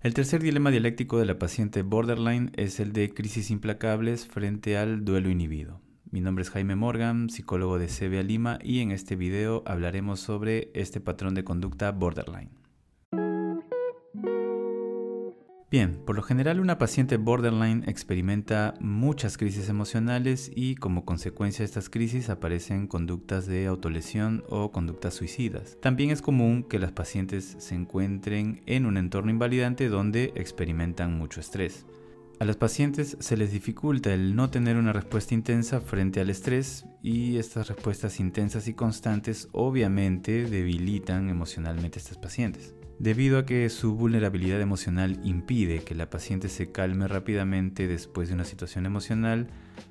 El tercer dilema dialéctico de la paciente borderline es el de crisis implacables frente al duelo inhibido. Mi nombre es Jaime Morgan, psicólogo de CBA Lima, y en este video hablaremos sobre este patrón de conducta borderline. Bien, por lo general una paciente borderline experimenta muchas crisis emocionales y como consecuencia de estas crisis aparecen conductas de autolesión o conductas suicidas. También es común que las pacientes se encuentren en un entorno invalidante donde experimentan mucho estrés. A las pacientes se les dificulta el no tener una respuesta intensa frente al estrés y estas respuestas intensas y constantes obviamente debilitan emocionalmente a estas pacientes. Debido a que su vulnerabilidad emocional impide que la paciente se calme rápidamente después de una situación emocional,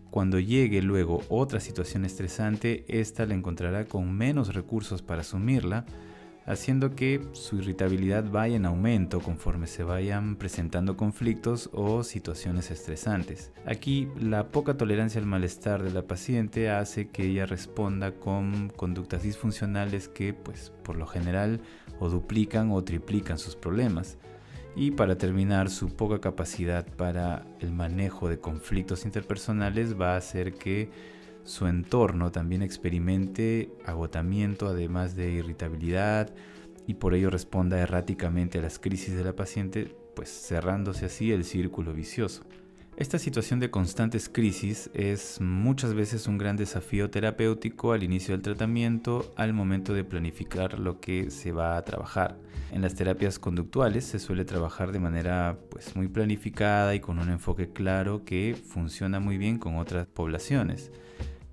cuando llegue luego otra situación estresante, esta la encontrará con menos recursos para asumirla, haciendo que su irritabilidad vaya en aumento conforme se vayan presentando conflictos o situaciones estresantes. Aquí, la poca tolerancia al malestar de la paciente hace que ella responda con conductas disfuncionales que, por lo general, o duplican o triplican sus problemas. Y para terminar, su poca capacidad para el manejo de conflictos interpersonales va a hacer que su entorno también experimente agotamiento, además de irritabilidad, y por ello responda erráticamente a las crisis de la paciente, cerrándose así el círculo vicioso. Esta situación de constantes crisis es muchas veces un gran desafío terapéutico al inicio del tratamiento, al momento de planificar lo que se va a trabajar. En las terapias conductuales se suele trabajar de manera muy planificada y con un enfoque claro que funciona muy bien con otras poblaciones.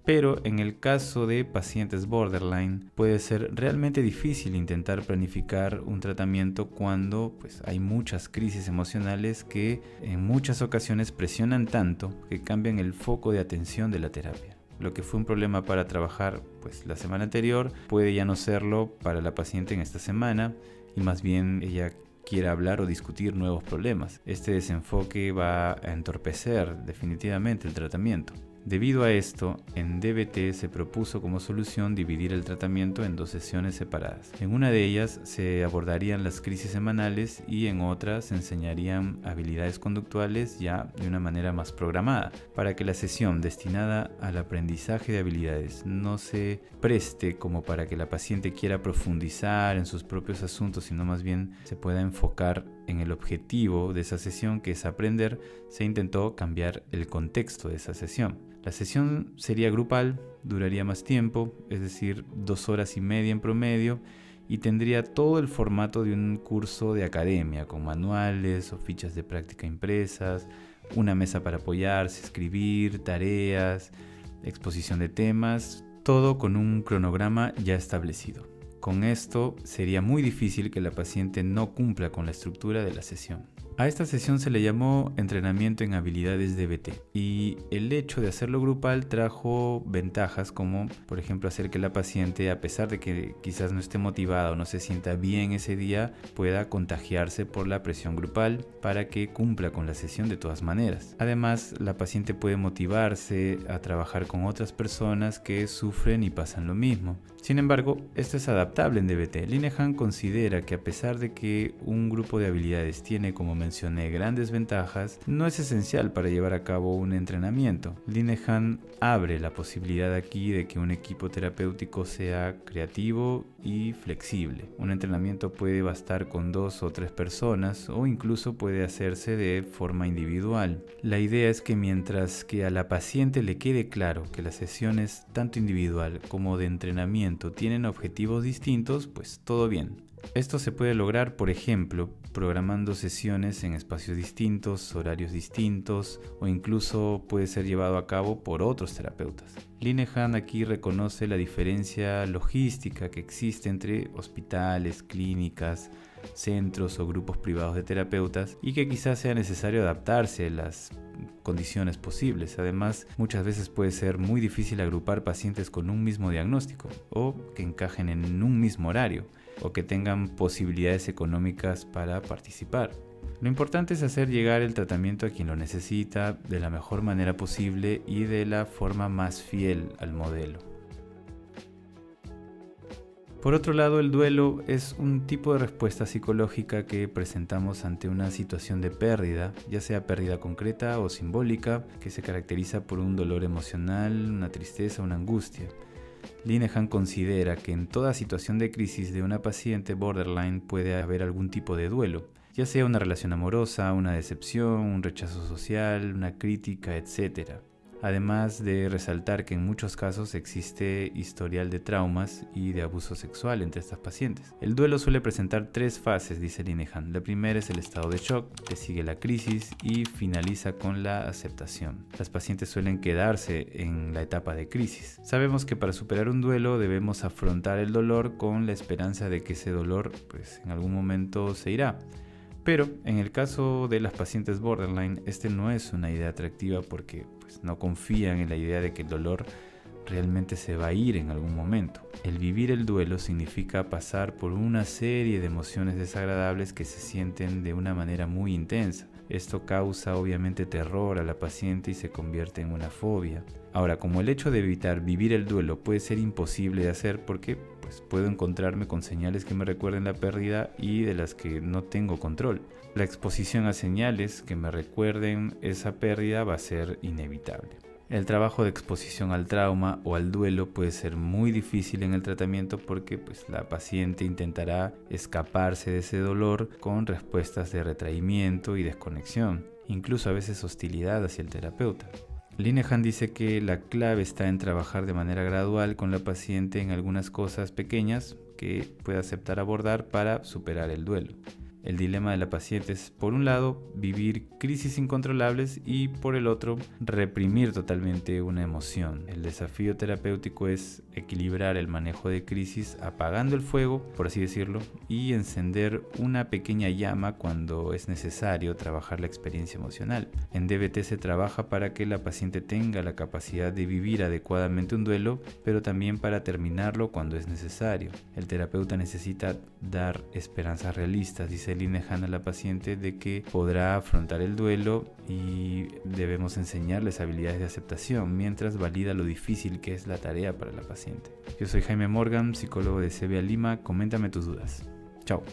Pero en el caso de pacientes borderline puede ser realmente difícil intentar planificar un tratamiento cuando hay muchas crisis emocionales que en muchas ocasiones presionan tanto que cambian el foco de atención de la terapia. Lo que fue un problema para trabajar la semana anterior puede ya no serlo para la paciente en esta semana y más bien ella quiere hablar o discutir nuevos problemas. Este desenfoque va a entorpecer definitivamente el tratamiento. Debido a esto, en DBT se propuso como solución dividir el tratamiento en 2 sesiones separadas. En una de ellas se abordarían las crisis semanales y en otra se enseñarían habilidades conductuales ya de una manera más programada, para que la sesión destinada al aprendizaje de habilidades no se preste como para que la paciente quiera profundizar en sus propios asuntos, sino más bien se pueda enfocar en el objetivo de esa sesión, que es aprender. Se intentó cambiar el contexto de esa sesión. La sesión sería grupal, duraría más tiempo, es decir, 2 horas y media en promedio, y tendría todo el formato de un curso de academia, con manuales o fichas de práctica impresas, una mesa para apoyarse, escribir, tareas, exposición de temas, todo con un cronograma ya establecido. Con esto sería muy difícil que la paciente no cumpla con la estructura de la sesión. A esta sesión se le llamó entrenamiento en habilidades DBT y el hecho de hacerlo grupal trajo ventajas como, por ejemplo, hacer que la paciente, a pesar de que quizás no esté motivada o no se sienta bien ese día, pueda contagiarse por la presión grupal para que cumpla con la sesión de todas maneras. Además, la paciente puede motivarse a trabajar con otras personas que sufren y pasan lo mismo. Sin embargo, esto es adaptable en DBT. Linehan considera que a pesar de que un grupo de habilidades tiene, como mencioné, grandes ventajas, no es esencial para llevar a cabo un entrenamiento. Linehan abre la posibilidad aquí de que un equipo terapéutico sea creativo y flexible. Un entrenamiento puede bastar con 2 o 3 personas o incluso puede hacerse de forma individual. La idea es que mientras que a la paciente le quede claro que las sesiones tanto individual como de entrenamiento tienen objetivos distintos, todo bien. Esto se puede lograr, por ejemplo, programando sesiones en espacios distintos, horarios distintos, o incluso puede ser llevado a cabo por otros terapeutas. Linehan aquí reconoce la diferencia logística que existe entre hospitales, clínicas, centros o grupos privados de terapeutas y que quizás sea necesario adaptarse a las condiciones posibles. Además, muchas veces puede ser muy difícil agrupar pacientes con un mismo diagnóstico o que encajen en un mismo horario o que tengan posibilidades económicas para participar. Lo importante es hacer llegar el tratamiento a quien lo necesita de la mejor manera posible y de la forma más fiel al modelo. Por otro lado, el duelo es un tipo de respuesta psicológica que presentamos ante una situación de pérdida, ya sea pérdida concreta o simbólica, que se caracteriza por un dolor emocional, una tristeza, una angustia. Linehan considera que en toda situación de crisis de una paciente borderline puede haber algún tipo de duelo, ya sea una relación amorosa, una decepción, un rechazo social, una crítica, etc. Además de resaltar que en muchos casos existe historial de traumas y de abuso sexual entre estas pacientes. El duelo suele presentar 3 fases, dice Linehan. La primera es el estado de shock, le sigue la crisis y finaliza con la aceptación. Las pacientes suelen quedarse en la etapa de crisis. Sabemos que para superar un duelo debemos afrontar el dolor con la esperanza de que ese dolor en algún momento se irá. Pero en el caso de las pacientes borderline, este no es una idea atractiva porque no confían en la idea de que el dolor realmente se va a ir en algún momento. El vivir el duelo significa pasar por una serie de emociones desagradables que se sienten de una manera muy intensa. Esto causa obviamente terror a la paciente y se convierte en una fobia. Ahora, como el hecho de evitar vivir el duelo puede ser imposible de hacer porque puedo encontrarme con señales que me recuerden la pérdida y de las que no tengo control. La exposición a señales que me recuerden esa pérdida va a ser inevitable. El trabajo de exposición al trauma o al duelo puede ser muy difícil en el tratamiento porque la paciente intentará escaparse de ese dolor con respuestas de retraimiento y desconexión, incluso a veces hostilidad hacia el terapeuta. Linehan dice que la clave está en trabajar de manera gradual con la paciente en algunas cosas pequeñas que pueda aceptar abordar para superar el duelo. El dilema de la paciente es, por un lado, vivir crisis incontrolables y, por el otro, reprimir totalmente una emoción. El desafío terapéutico es equilibrar el manejo de crisis apagando el fuego, por así decirlo, y encender una pequeña llama cuando es necesario trabajar la experiencia emocional. En DBT se trabaja para que la paciente tenga la capacidad de vivir adecuadamente un duelo, pero también para terminarlo cuando es necesario. El terapeuta necesita dar esperanzas realistas, dice Linehan a la paciente, de que podrá afrontar el duelo y debemos enseñarles habilidades de aceptación mientras valida lo difícil que es la tarea para la paciente. Yo soy Jaime Morgan, psicólogo de CBA Lima. Coméntame tus dudas. Chao.